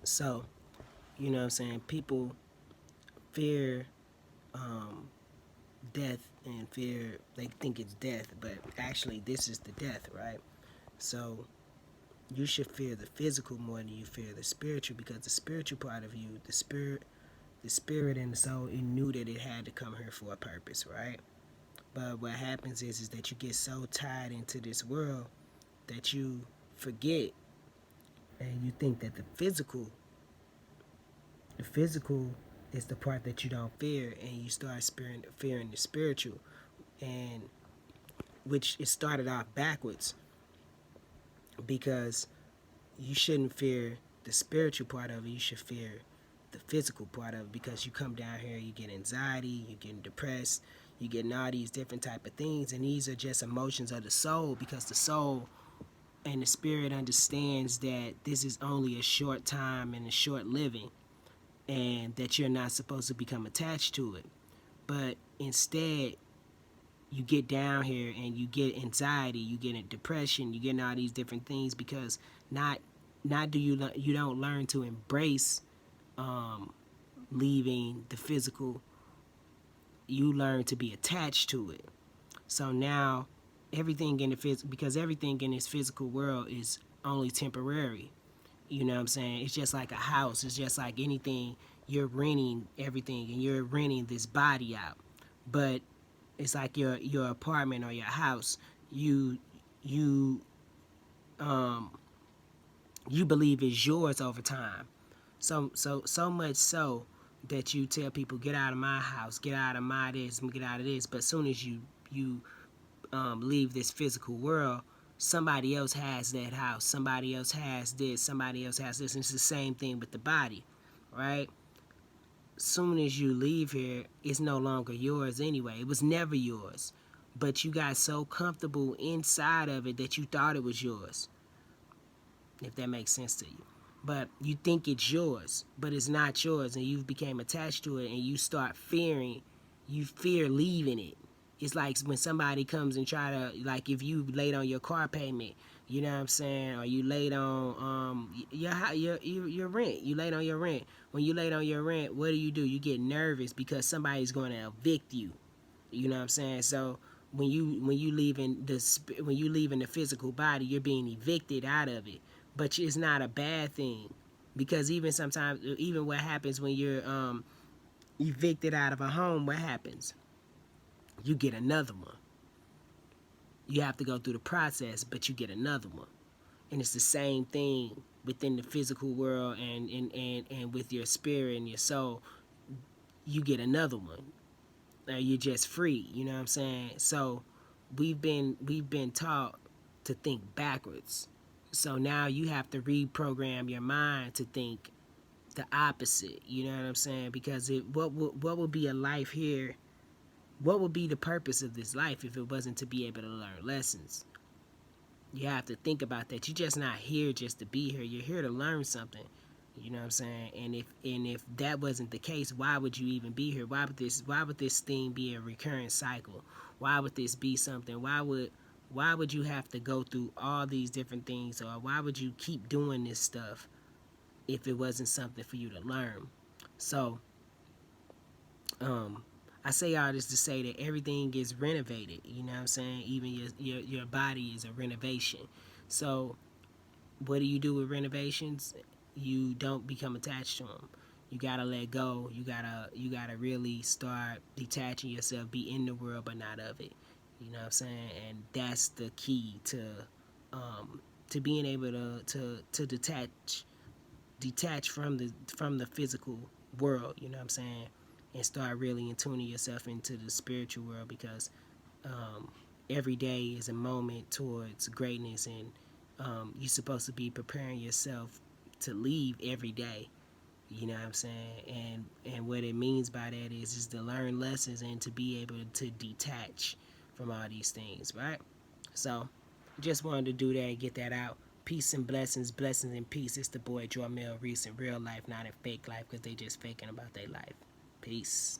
So, you know what I'm saying? People fear death and fear, they think it's death, but actually, this is the death, right? So, you should fear the physical more than you fear the spiritual, because the spiritual part of you, the spirit and the soul, it knew that it had to come here for a purpose, right? But what happens is that you get so tied into this world that you forget, and you think that the physical is the part that you don't fear, and you start fearing the spiritual, and which it started off backwards, because you shouldn't fear the spiritual part of it. You should fear the physical part of it, because you come down here, you get anxiety, you get depressed, you get all these different type of things, and these are just emotions of the soul, because the soul and the spirit understands that this is only a short time and a short living, and that you're not supposed to become attached to it. But instead, you get down here and you get anxiety, you get a depression, you get all these different things, because not not do you don't learn to embrace um, leaving the physical. You learn to be attached to it. So now everything in the because everything in this physical world is only temporary. You know what I'm saying? It's just like a house. It's just like anything. You're renting everything, and you're renting this body out. But it's like your apartment or your house. You um you believe is yours over time. So much so that you tell people, get out of my house, get out of my this, get out of this. But as soon as you leave this physical world, somebody else has that house, somebody else has this, somebody else has this, and it's the same thing with the body, right? Soon as you leave here, it's no longer yours anyway. It was never yours, but you got so comfortable inside of it that you thought it was yours, if that makes sense to you. But you think it's yours, but it's not yours, and you became attached to it, and you start fearing. You fear leaving it. It's like when somebody comes and try to, like, if you late on your car payment, you know what I'm saying, or you late on your rent. You late on your rent. When you late on your rent, what do? You get nervous because somebody's going to evict you. You know what I'm saying? So when you leaving the physical body, you're being evicted out of it. But it's not a bad thing, because even sometimes, even what happens when you're evicted out of a home, what happens? You get another one. You have to go through the process, but you get another one. And it's the same thing within the physical world, and with your spirit and your soul. You get another one. You're just free. You know what I'm saying? So we've been taught to think backwards. So now you have to reprogram your mind to think the opposite. You know what I'm saying? Because what would be a life here? What would be the purpose of this life if it wasn't to be able to learn lessons? You have to think about that. You're just not here just to be here. You're here to learn something. You know what I'm saying? And if that wasn't the case, why would you even be here? Why would this thing be a recurring cycle? Why would this be something? Why would you have to go through all these different things, or why would you keep doing this stuff if it wasn't something for you to learn? So, um, I say all this to say that everything is renovated. You know what I'm saying? Even your body is a renovation. So, what do you do with renovations? You don't become attached to them. You gotta let go. You gotta really start detaching yourself. Be in the world, but not of it. You know what I'm saying? And that's the key to being able to detach from the physical world. You know what I'm saying? And start really tuning yourself into the spiritual world, because um, every day is a moment towards greatness, and you're supposed to be preparing yourself to leave every day. You know what I'm saying? And what it means by that is to learn lessons and to be able to detach from all these things, right? So just wanted to do that and get that out. Peace and blessings, blessings and peace. It's the boy Jormel Reese in real life, not in fake life, because they just faking about their life. Peace.